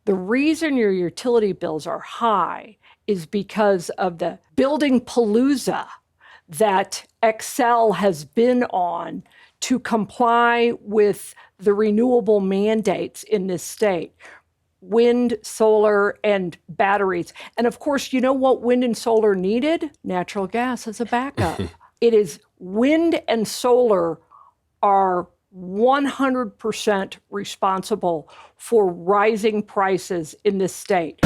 The reason your utility bills are high is because of the building palooza that Xcel has been on to comply with the renewable mandates in this state. Wind, solar, and batteries. And of course, you know what wind and solar needed? Natural gas as a backup. It is wind and solar are 100% responsible for rising prices in this state.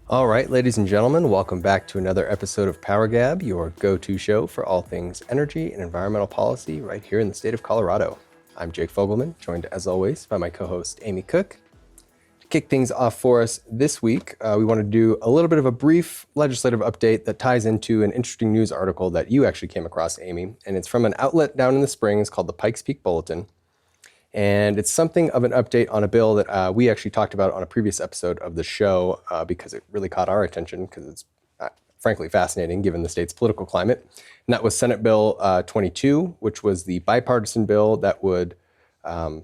All right, ladies and gentlemen, welcome back to another episode of PowerGab, your go-to show for all things energy and environmental policy right here in the state of Colorado. I'm Jake Fogleman, joined as always by my co-host Amy Cooke. To kick things off for us this week, we want to do a little bit of a brief legislative update that ties into an interesting news article that you actually came across, Amy, and it's from an outlet down in the Springs called the Pikes Peak Bulletin. And it's something of an update on a bill that we actually talked about on a previous episode of the show because it really caught our attention because it's frankly fascinating given the state's political climate. And that was Senate Bill 22, which was the bipartisan bill that would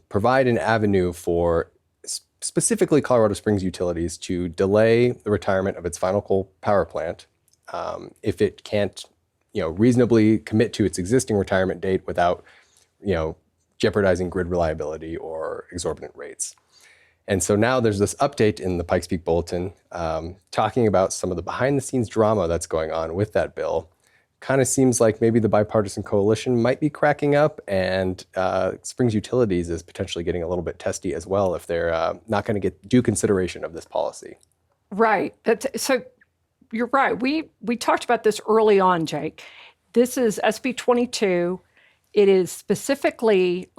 provide an avenue for specifically Colorado Springs utilities to delay the retirement of its final coal power plant if it can't, reasonably commit to its existing retirement date without, jeopardizing grid reliability or exorbitant rates. And so now there's this update in the Pikes Peak Bulletin talking about some of the behind-the-scenes drama that's going on with that bill. Kind of seems like maybe the bipartisan coalition might be cracking up, and Springs Utilities is potentially getting a little bit testy as well if they're not going to get due consideration of this policy. Right. So you're right. We talked about this early on, Jake. This is SB 22. It is specifically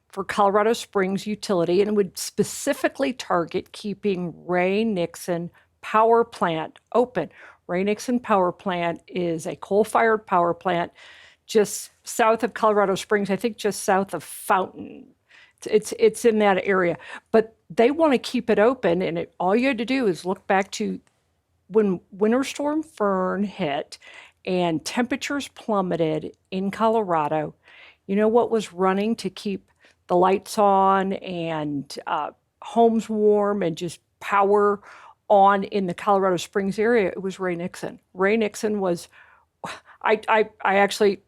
for Colorado Springs Utility, and it would specifically target keeping Ray Nixon Power Plant open. Ray Nixon Power Plant is a coal-fired power plant just south of Colorado Springs, I think just south of Fountain. It's in that area. But they want to keep it open, and all you had to do is look back to when Winter Storm Fern hit and temperatures plummeted in Colorado. You know what was running to keep the lights on and homes warm and just power on in the Colorado Springs area? It was Ray Nixon. Ray Nixon was, I actually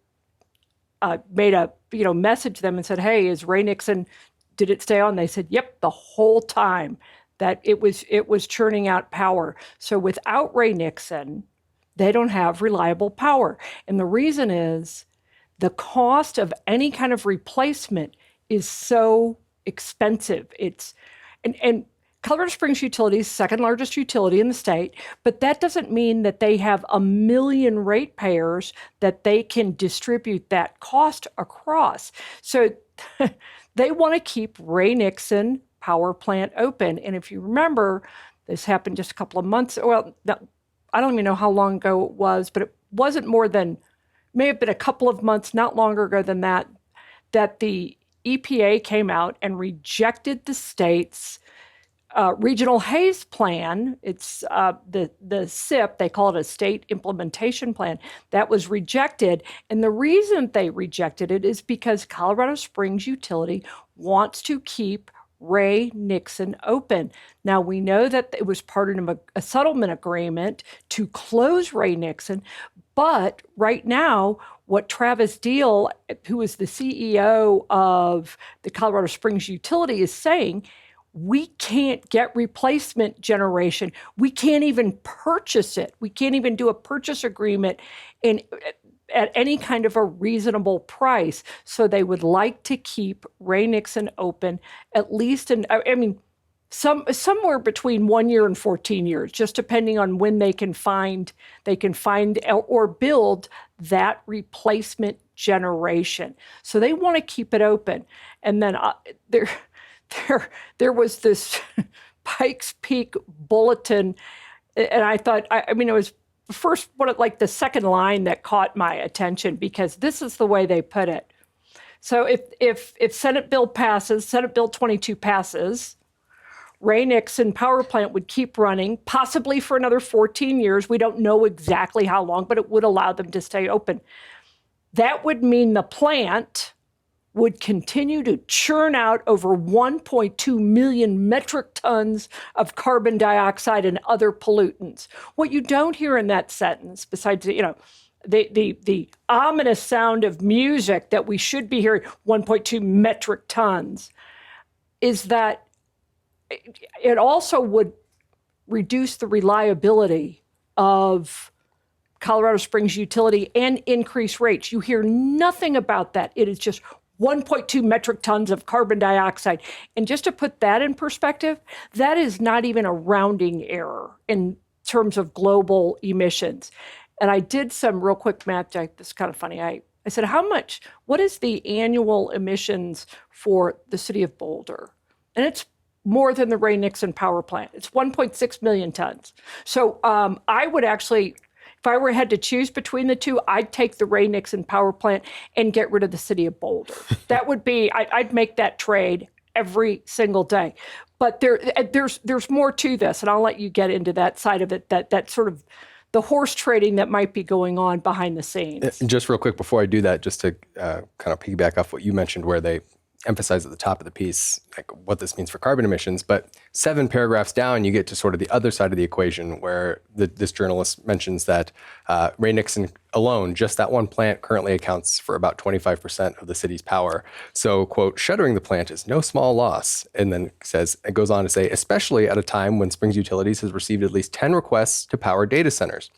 made a, message them and said, hey, is Ray Nixon, did it stay on? They said, yep, the whole time that it was churning out power. So without Ray Nixon, they don't have reliable power. And the reason is the cost of any kind of replacement is so expensive. And Colorado Springs Utilities, second largest utility in the state, but that doesn't mean that they have 1 million ratepayers that they can distribute that cost across. So they want to keep Ray Nixon Power Plant open. And if you remember, this happened just a couple of months, I don't even know how long ago it was, but it wasn't more than, may have been a couple of months, not longer ago than that the EPA came out and rejected the state's regional haze plan. It's the SIP, they call it a state implementation plan, that was rejected. And the reason they rejected it is because Colorado Springs Utility wants to keep Ray Nixon open. Now, we know that it was part of a settlement agreement to close Ray Nixon, but right now, what Travis Deal, who is the CEO of the Colorado Springs Utility, is saying, we can't get replacement generation. We can't even purchase it. We can't even do a purchase agreement at any kind of a reasonable price. So they would like to keep Ray Nixon open at least, somewhere between 1 year and 14 years, just depending on when they can find or build that replacement generation. So they want to keep it open. And then there was this Pikes Peak Bulletin, and I thought, it was first the second line that caught my attention, because this is the way they put it. So if Senate Bill passes, Senate Bill 22 passes, Ray Nixon power plant would keep running, possibly for another 14 years. We don't know exactly how long, but it would allow them to stay open. That would mean the plant would continue to churn out over 1.2 million metric tons of carbon dioxide and other pollutants. What you don't hear in that sentence, besides, the ominous sound of music that we should be hearing, 1.2 metric tons, is that it also would reduce the reliability of Colorado Springs utility and increase rates. You hear nothing about that. It is just 1.2 metric tons of carbon dioxide. And just to put that in perspective, that is not even a rounding error in terms of global emissions. And I did some real quick math, Jack. This is kind of funny. I said, what is the annual emissions for the city of Boulder? And it's more than the Ray Nixon power plant. It's 1.6 million tons. So I would actually, if I had to choose between the two, I'd take the Ray Nixon power plant and get rid of the city of Boulder. That would be, I'd make that trade every single day. But there's more to this, and I'll let you get into that side of it, that sort of the horse trading that might be going on behind the scenes. Just real quick before I do that, just to kind of piggyback off what you mentioned, where they emphasize at the top of the piece, like what this means for carbon emissions. But 7 paragraphs down, you get to sort of the other side of the equation where this journalist mentions that Ray Nixon alone, just that one plant currently accounts for about 25% of the city's power. So, quote, shuttering the plant is no small loss. And then it goes on to say, especially at a time when Springs Utilities has received at least 10 requests to power data centers.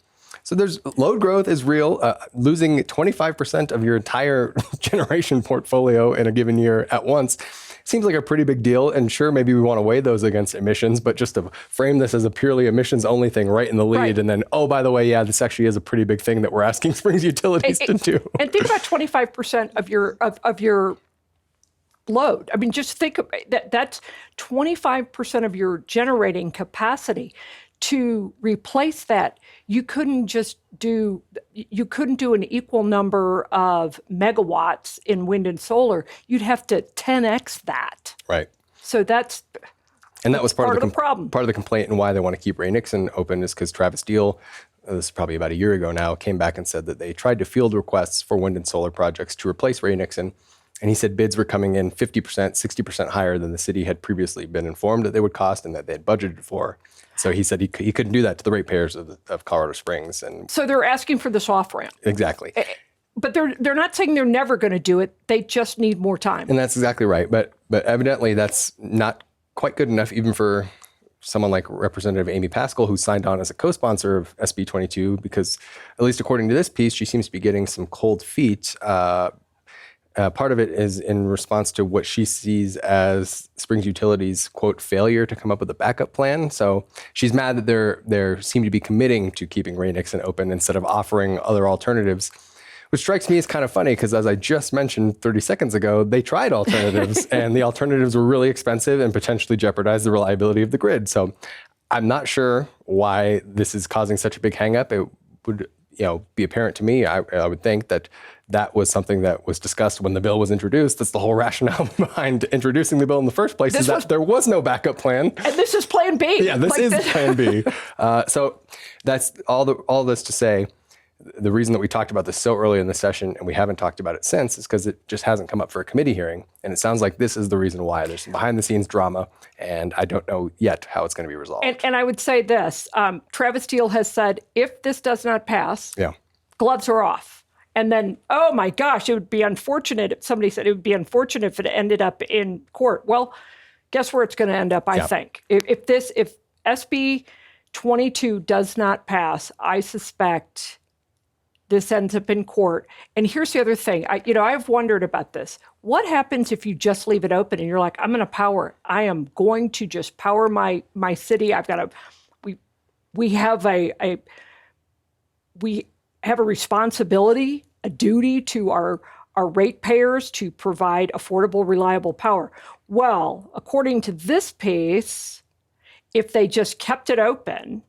So load growth is real. Losing 25% of your entire generation portfolio in a given year at once seems like a pretty big deal. And sure, maybe we want to weigh those against emissions, but just to frame this as a purely emissions only thing right in the lead. Right. And then, oh, by the way, yeah, this actually is a pretty big thing that we're asking Springs Utilities to do. And think about 25% of your load. I mean, just think of that. That's 25% of your generating capacity. To replace that, you couldn't do an equal number of megawatts in wind and solar. You'd have to 10x that. Right. So that was part of the problem. Part of the complaint and why they want to keep Ray Nixon open is because Travis Deal, this is probably about a year ago now, came back and said that they tried to field requests for wind and solar projects to replace Ray Nixon. And he said bids were coming in 50%, 60% higher than the city had previously been informed that they would cost and that they had budgeted for. So he said he couldn't do that to the ratepayers of Colorado Springs. And so they're asking for this off-ramp. Exactly. But they're not saying they're never going to do it. They just need more time. And that's exactly right. But evidently that's not quite good enough even for someone like Representative Amy Pascal, who signed on as a co-sponsor of SB 22, because at least according to this piece, she seems to be getting some cold feet. Part of it is in response to what she sees as Springs Utilities' quote failure to come up with a backup plan. So she's mad that they seem to be committing to keeping Ray Nixon open instead of offering other alternatives, which strikes me as kind of funny because, as I just mentioned 30 seconds ago, they tried alternatives and the alternatives were really expensive and potentially jeopardized the reliability of the grid. So I'm not sure why this is causing such a big hangup. It would be apparent to me, I would think that was something that was discussed when the bill was introduced. That's the whole rationale behind introducing the bill in the first place, there was no backup plan. And this is plan B. Yeah, this is plan B. So that's all this to say, the reason that we talked about this so early in the session and we haven't talked about it since is because it just hasn't come up for a committee hearing. And it sounds like this is the reason why. There's some behind-the-scenes drama, and I don't know yet how it's going to be resolved. And I would say this, Travis Steele has said, if this does not pass, gloves are off. And then, oh my gosh, it would be unfortunate. Somebody said it would be unfortunate if it ended up in court. Well, guess where it's going to end up, I think. If SB 22 does not pass, I suspect this ends up in court. And here's the other thing. I've wondered about this. What happens if you just leave it open and you're like, I'm going to power it. I am going to just power my city. We have a responsibility, a duty to our ratepayers to provide affordable, reliable power. Well, according to this piece, if they just kept it open,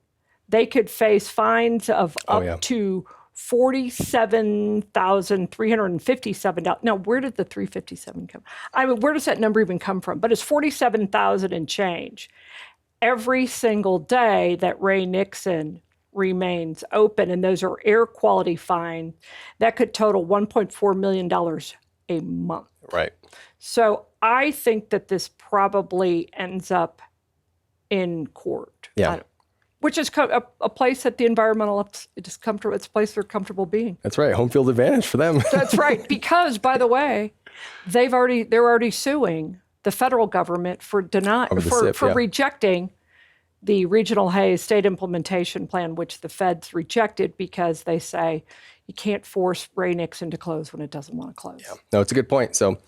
they could face fines of up to $47,357. Now, where did the 357 come? I mean, where does that number even come from? But it's 47,000 and change every single day that Ray Nixon remains open, and those are air quality fines that could total $1.4 million a month. Right. So I think that this probably ends up in court. Yeah. Which is a place that the environmentalists, it's a place they're comfortable being. That's right. Home field advantage for them. That's right. Because, by the way, they're already suing the federal government for rejecting the Regional Haze State Implementation Plan, which the feds rejected because they say you can't force Ray Nixon to close when it doesn't want to close. Yeah. No, it's a good point. So,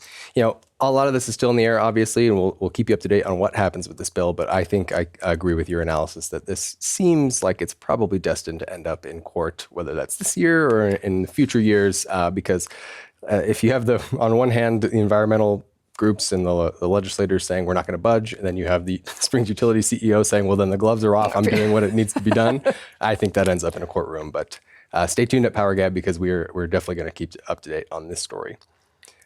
a lot of this is still in the air, obviously, and we'll keep you up to date on what happens with this bill. But I think I agree with your analysis that this seems like it's probably destined to end up in court, whether that's this year or in future years, because if you have on one hand, the environmental groups and the legislators saying we're not going to budge, and then you have the Springs Utility CEO saying, well, then the gloves are off, I'm doing what it needs to be done. I think that ends up in a courtroom. But stay tuned at PowerGab because we're definitely going to keep up to date on this story.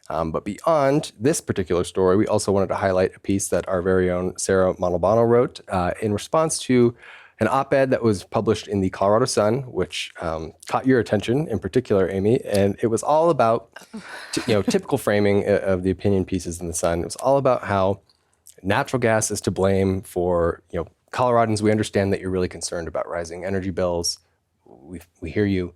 But beyond this particular story, we also wanted to highlight a piece that our very own Sarah Montalbano wrote in response to an op-ed that was published in the Colorado Sun, which caught your attention in particular, Amy. And it was all about, typical framing of the opinion pieces in the Sun. It was all about how natural gas is to blame for, Coloradans, we understand that you're really concerned about rising energy bills. We hear you.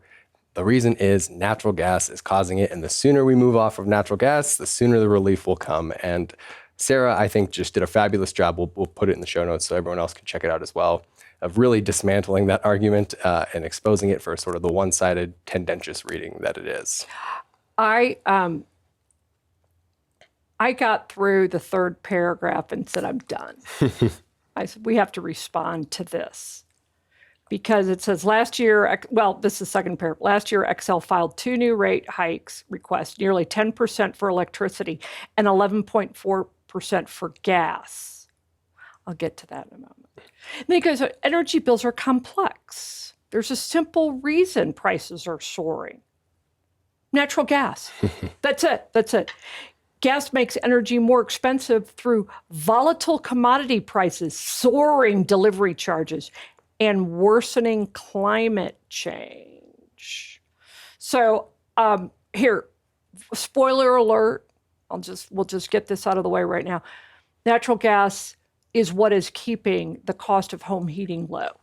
The reason is natural gas is causing it. And the sooner we move off of natural gas, the sooner the relief will come. And Sarah, I think, just did a fabulous job. We'll put it in the show notes so everyone else can check it out as well, of really dismantling that argument and exposing it for sort of the one-sided, tendentious reading that it is. I got through the third paragraph and said, I'm done. I said, we have to respond to this. Because it says this is the second paragraph. Last year, Xcel filed 2 new rate hikes requests, nearly 10% for electricity and 11.4% for gas. I'll get to that in a moment. And then he goes, energy bills are complex. There's a simple reason prices are soaring. Natural gas. That's it. Gas makes energy more expensive through volatile commodity prices, soaring delivery charges, and worsening climate change. So here, spoiler alert, we'll just get this out of the way right now. Natural gas is what is keeping the cost of home heating low,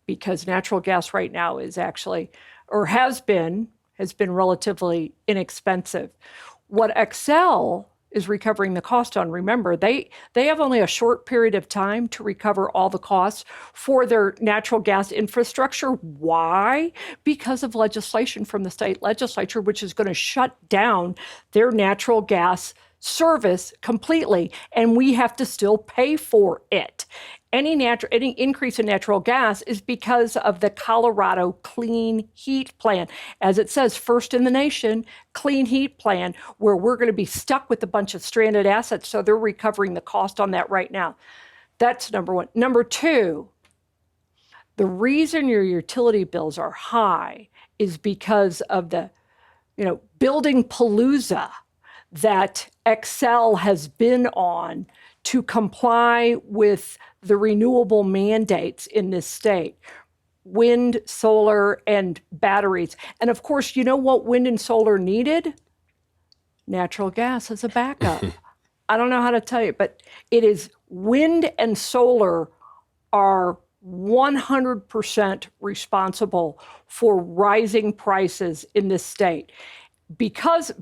because natural gas right now is actually, or has been relatively inexpensive. What Xcel is recovering the cost on, remember, they have only a short period of time to recover all the costs for their natural gas infrastructure. Why? Because of legislation from the state legislature, which is going to shut down their natural gas service completely, and we have to still pay for it. Any increase in natural gas is because of the Colorado Clean Heat Plan. As it says, first in the nation, Clean Heat Plan, where we're going to be stuck with a bunch of stranded assets, so they're recovering the cost on that right now. That's number one. Number two, the reason your utility bills are high is because of the, building palooza that Xcel has been on to comply with the renewable mandates in this state, wind, solar, and batteries. And of course, you know what wind and solar needed? Natural gas as a backup. I don't know how to tell you, but it is wind and solar are 100% responsible for rising prices in this state. Because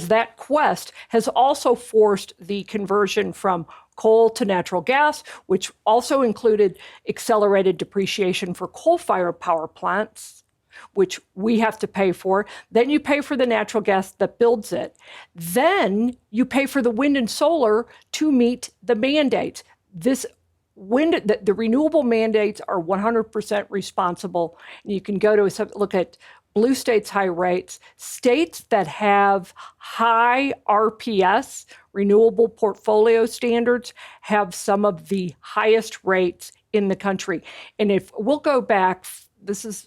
that quest has also forced the conversion from coal to natural gas, which also included accelerated depreciation for coal-fired power plants, which we have to pay for. Then you pay for the natural gas that builds it. Then you pay for the wind and solar to meet the mandates. The renewable mandates are 100% responsible. And you can go to look at blue states' high rates. States that have high RPS, renewable portfolio standards, have some of the highest rates in the country. And if we'll go back, this is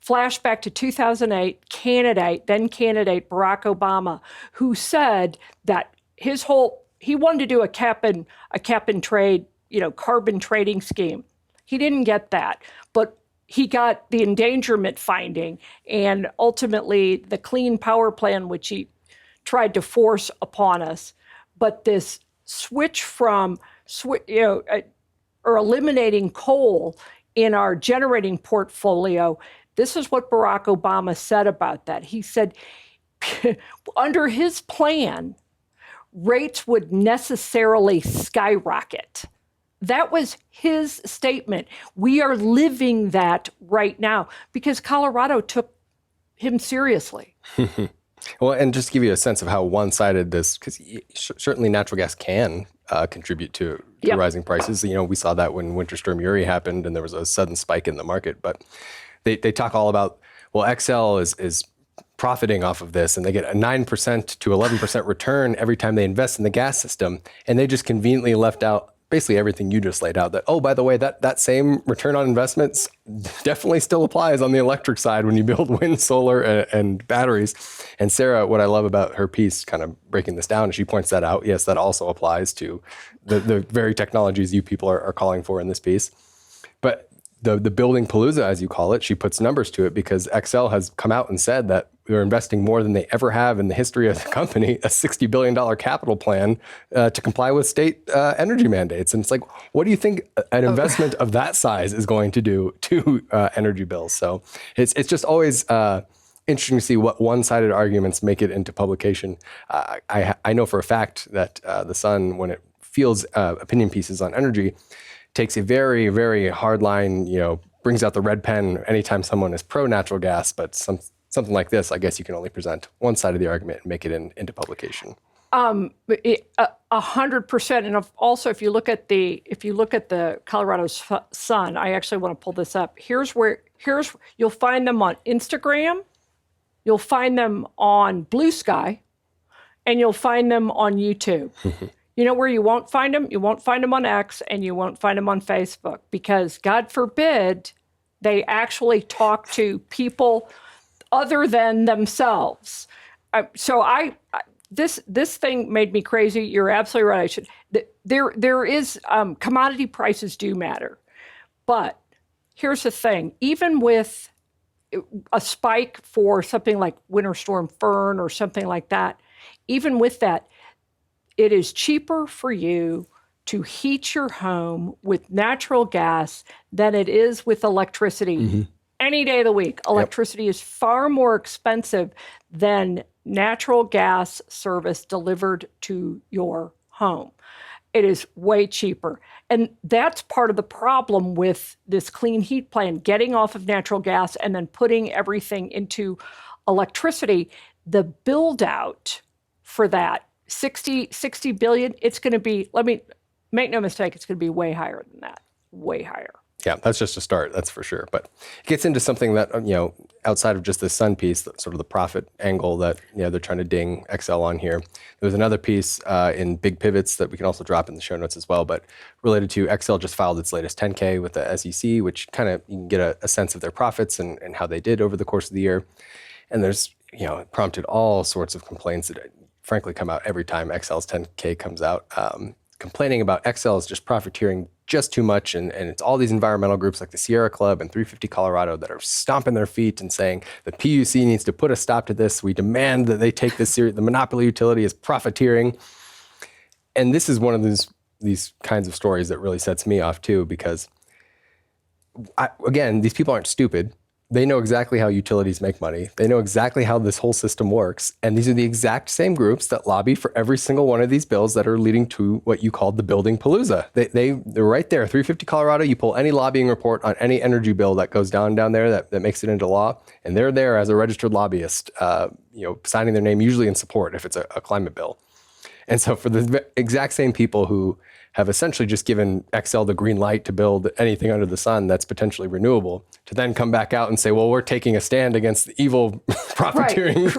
flashback to 2008, then candidate Barack Obama, who said that he wanted to do a cap and trade, carbon trading scheme. He didn't get that, but he got the endangerment finding and ultimately the Clean Power Plan, which he tried to force upon us. But this switch from, or eliminating coal in our generating portfolio, this is what Barack Obama said about that. He said, under his plan, rates would necessarily skyrocket. That was his statement. We are living that right now because Colorado took him seriously. Well, and just to give you a sense of how one-sided this, because certainly natural gas can contribute to rising prices. We saw that when Winter Storm Uri happened and there was a sudden spike in the market. But they talk all about, well, Xcel is profiting off of this and they get a 9% to 11% return every time they invest in the gas system. And they just conveniently left out basically everything you just laid out, that, oh, by the way, that same return on investments definitely still applies on the electric side when you build wind, solar, and batteries. And Sarah, what I love about her piece, kind of breaking this down, she points that out. Yes, that also applies to the very technologies you people are calling for in this piece. But the building palooza, as you call it, she puts numbers to it because Xcel has come out and said that they're investing more than they ever have in the history of the company, a $60 billion capital plan to comply with state energy mandates. And it's like, what do you think an investment of that size is going to do to energy bills? So it's just always interesting to see what one-sided arguments make it into publication. I know for a fact that The Sun, when it fields opinion pieces on energy, takes a very, very hard line, brings out the red pen anytime someone is pro-natural gas, but something like this, I guess you can only present one side of the argument and make it into publication. 100%. And also, if you look at the Colorado Sun, I actually want to pull this up. Here's you'll find them on Instagram, you'll find them on Blue Sky, and you'll find them on YouTube. You know where you won't find them? You won't find them on X and you won't find them on Facebook because, God forbid, they actually talk to people other than themselves. This thing made me crazy. You're absolutely right. There is commodity prices do matter, but here's the thing: even with a spike for something like Winter Storm Fern or something like that, even with that, it is cheaper for you to heat your home with natural gas than it is with electricity. Any day of the week. Electricity is far more expensive than natural gas service delivered to your home. It is way cheaper. And that's part of the problem with this clean heat plan, getting off of natural gas and then putting everything into electricity. The build out for that, 60 billion, it's going to be, let me make no mistake, it's going to be way higher than that, way higher. Yeah, that's just a start, that's for sure. But it gets into something that, outside of just the Sun piece, sort of the profit angle that, they're trying to ding Xcel on here. There was another piece in Big Pivots that we can also drop in the show notes as well, but related to Xcel just filed its latest 10K with the SEC, which kind of, you can get a sense of their profits and how they did over the course of the year. And there's, it prompted all sorts of complaints that frankly come out every time Xcel's 10K comes out, complaining about Xcel is just profiteering just too much. And it's all these environmental groups like the Sierra Club and 350 Colorado that are stomping their feet and saying the PUC needs to put a stop to this. We demand that they take this serious. The monopoly utility is profiteering. And this is one of these kinds of stories that really sets me off too, because again, these people aren't stupid. They know exactly how utilities make money. They know exactly how this whole system works. And these are the exact same groups that lobby for every single one of these bills that are leading to what you called the building palooza. They're right there. 350 Colorado, you pull any lobbying report on any energy bill that goes down there that makes it into law. And they're there as a registered lobbyist, signing their name, usually in support if it's a climate bill. And so for the exact same people who have essentially just given Xcel the green light to build anything under the sun that's potentially renewable, to then come back out and say, well, we're taking a stand against the evil profiteering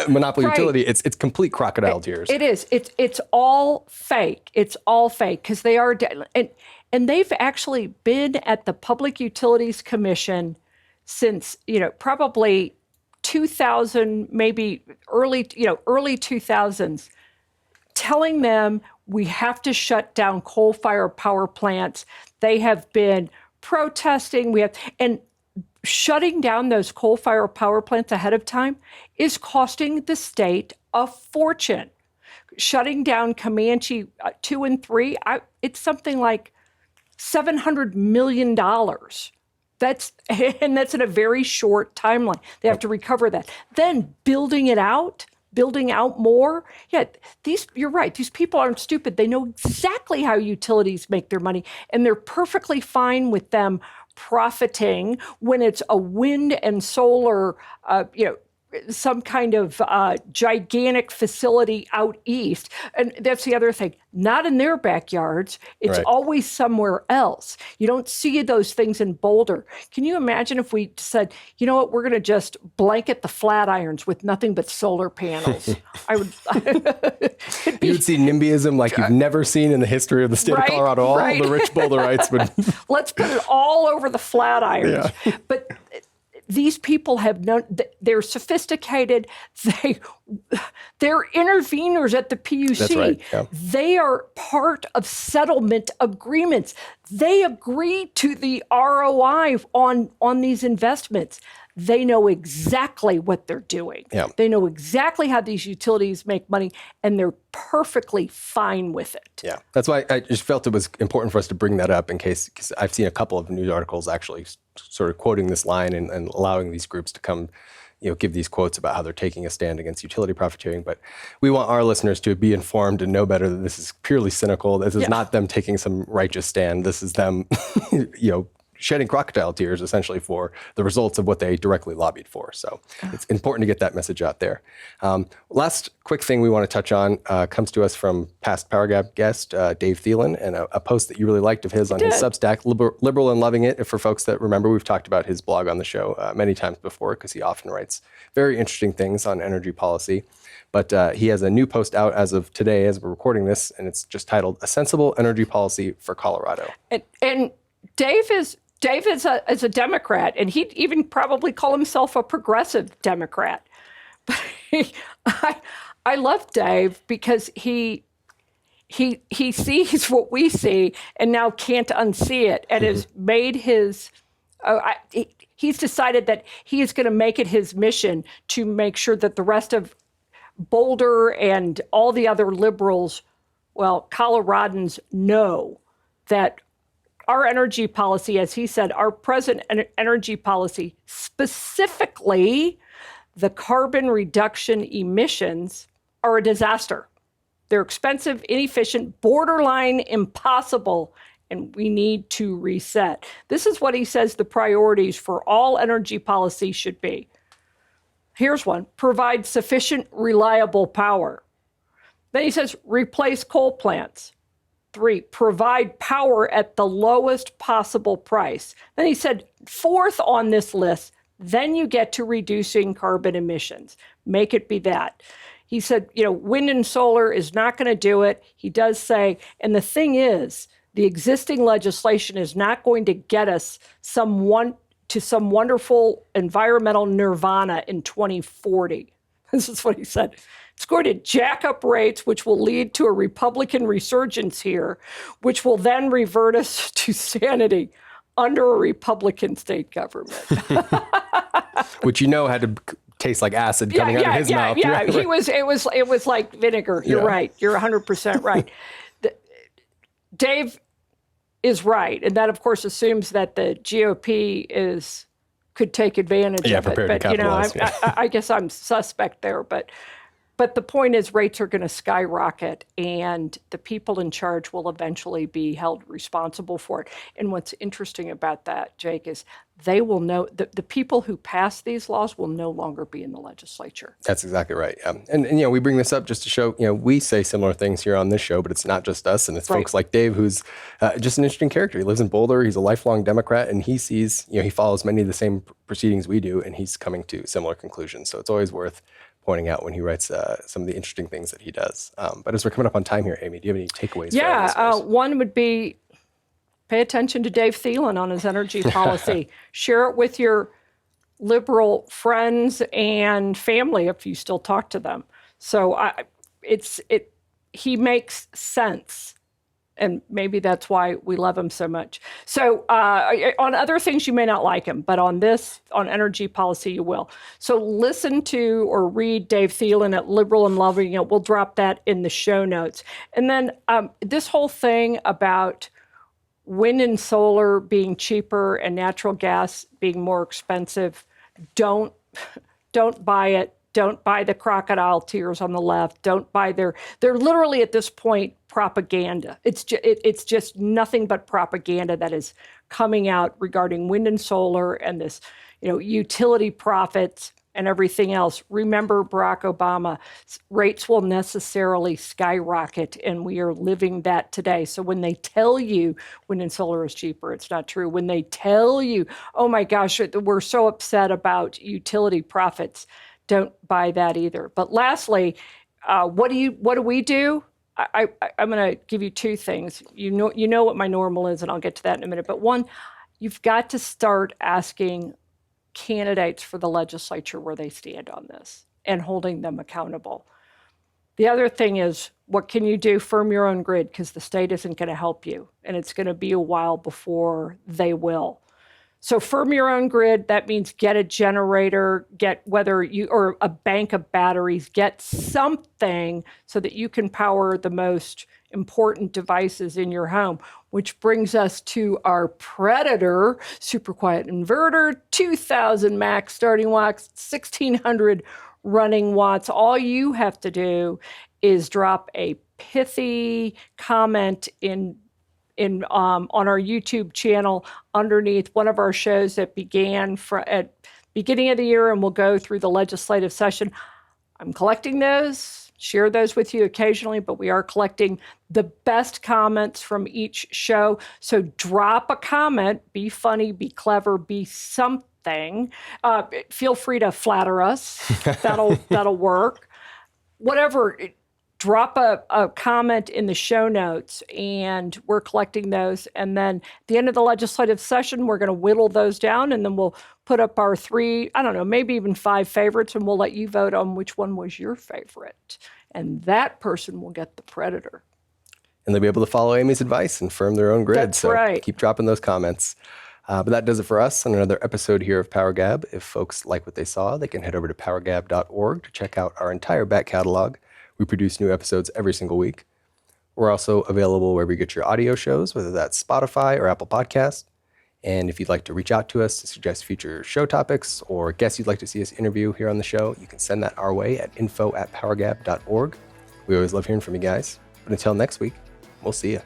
monopoly utility. It's complete crocodile tears. It is. It's all fake. It's all fake because they are, and they've actually been at the Public Utilities Commission since, probably 2000, maybe early 2000s, telling them we have to shut down coal-fired power plants. They have been protesting. And shutting down those coal-fired power plants ahead of time is costing the state a fortune. Shutting down Comanche 2 and 3, it's something like $700 million. That's in a very short timeline. They have to recover that. Then building out more. Yeah, you're right. These people aren't stupid. They know exactly how utilities make their money, and they're perfectly fine with them profiting when it's a wind and solar, some kind of gigantic facility out east. And that's the other thing. Not in their backyards. It's always somewhere else. You don't see those things in Boulder. Can you imagine if we said, you know what, we're going to just blanket the Flatirons with nothing but solar panels? I would. You would see NIMBYism like you've never seen in the history of the state of Colorado. All the rich Boulderites would. Let's put it all over the Flatirons. Yeah. But these people they're sophisticated. They're interveners at the PUC. That's right. Yeah. They are part of settlement agreements. They agree to the ROI on these investments. They know exactly what they're doing. Yeah. They know exactly how these utilities make money, and they're perfectly fine with it. Yeah, that's why I just felt it was important for us to bring that up because I've seen a couple of news articles actually sort of quoting this line and allowing these groups to come, give these quotes about how they're taking a stand against utility profiteering. But we want our listeners to be informed and know better that this is purely cynical. This is not them taking some righteous stand. This is them, shedding crocodile tears essentially for the results of what they directly lobbied for. So it's important to get that message out there. Last quick thing we want to touch on comes to us from past PowerGab guest, Dave Thielen, and a post that you really liked of his on his Substack, Liberal and Loving It. For folks that remember, we've talked about his blog on the show many times before because he often writes very interesting things on energy policy. But he has a new post out as of today, as we're recording this, and it's just titled A Sensible Energy Policy for Colorado. And Dave is a Democrat, and he'd even probably call himself a progressive Democrat. But I love Dave because he sees what we see and now can't unsee it, and has made he's decided that he is going to make it his mission to make sure that the rest of Boulder and all the other liberals, Coloradans, know that our energy policy, as he said, our present energy policy, specifically the carbon reduction emissions, are a disaster. They're expensive, inefficient, borderline impossible, and we need to reset. This is what he says the priorities for all energy policy should be. Here's one: provide sufficient, reliable power. Then he says replace coal plants. 3, provide power at the lowest possible price. Then he said, 4th on this list, then you get to reducing carbon emissions. Make it be that. He said, wind and solar is not going to do it. He does say, and the thing is, the existing legislation is not going to get us some wonderful environmental nirvana in 2040. This is what he said. It's going to jack up rates, which will lead to a Republican resurgence here, which will then revert us to sanity under a Republican state government. Which had to taste like acid coming out of his mouth. Yeah, it was like vinegar. You're right. You're 100% right. Dave is right, and that of course assumes that the GOP could take advantage of it. Prepared to capitalize. I guess I'm suspect there, but the point is rates are going to skyrocket, and the people in charge will eventually be held responsible for it. And what's interesting about that, Jake, is they will know the people who pass these laws will no longer be in the legislature. That's exactly right. Yeah. And we bring this up just to show, we say similar things here on this show, but it's not just us. And it's folks like Dave, who's just an interesting character. He lives in Boulder. He's a lifelong Democrat, and he sees, he follows many of the same proceedings we do, and he's coming to similar conclusions. So it's always worth pointing out when he writes some of the interesting things that he does. But as we're coming up on time here, Amy, do you have any takeaways? Yeah, one would be pay attention to Dave Thielen on his energy policy. Share it with your liberal friends and family if you still talk to them. So he makes sense. And maybe that's why we love him so much. So on other things, you may not like him, but on energy policy, you will. So listen to or read Dave Thielen at Liberal and Loving It. We'll drop that in the show notes. And then this whole thing about wind and solar being cheaper and natural gas being more expensive, don't buy it. Don't buy the crocodile tears on the left. Don't buy they're literally at this point propaganda. It's just nothing but propaganda that is coming out regarding wind and solar and this, utility profits and everything else. Remember Barack Obama, rates will necessarily skyrocket, and we are living that today. So when they tell you wind and solar is cheaper, it's not true. When they tell you, oh my gosh, we're so upset about utility profits, don't buy that either. But lastly, what do we do? I'm going to give you two things. You know what my normal is, and I'll get to that in a minute. But one, you've got to start asking candidates for the legislature where they stand on this and holding them accountable. The other thing is, what can you do? Firm your own grid, because the state isn't going to help you, and it's going to be a while before they will. So firm your own grid. That means get a generator, or a bank of batteries, get something so that you can power the most important devices in your home, which brings us to our Predator super quiet inverter, 2,000 max starting watts, 1,600 running watts. All you have to do is drop a pithy comment on our YouTube channel underneath one of our shows that began at beginning of the year and will go through the legislative session. I'm collecting those, share those with you occasionally, but we are collecting the best comments from each show. So drop a comment, be funny, be clever, be something. Feel free to flatter us. That'll work. Whatever. Drop a comment in the show notes, and we're collecting those. And then at the end of the legislative session, we're going to whittle those down, and then we'll put up our 3, maybe even 5 favorites, and we'll let you vote on which one was your favorite. And that person will get the Predator. And they'll be able to follow Amy's advice and firm their own grid. That's right. So keep dropping those comments. But that does it for us on another episode here of PowerGab. If folks like what they saw, they can head over to powergab.org to check out our entire back catalog. We produce new episodes every single week. We're also available wherever you get your audio shows, whether that's Spotify or Apple Podcasts. And if you'd like to reach out to us to suggest future show topics or guests you'd like to see us interview here on the show, you can send that our way at info@powergab.org. We always love hearing from you guys. But until next week, we'll see you.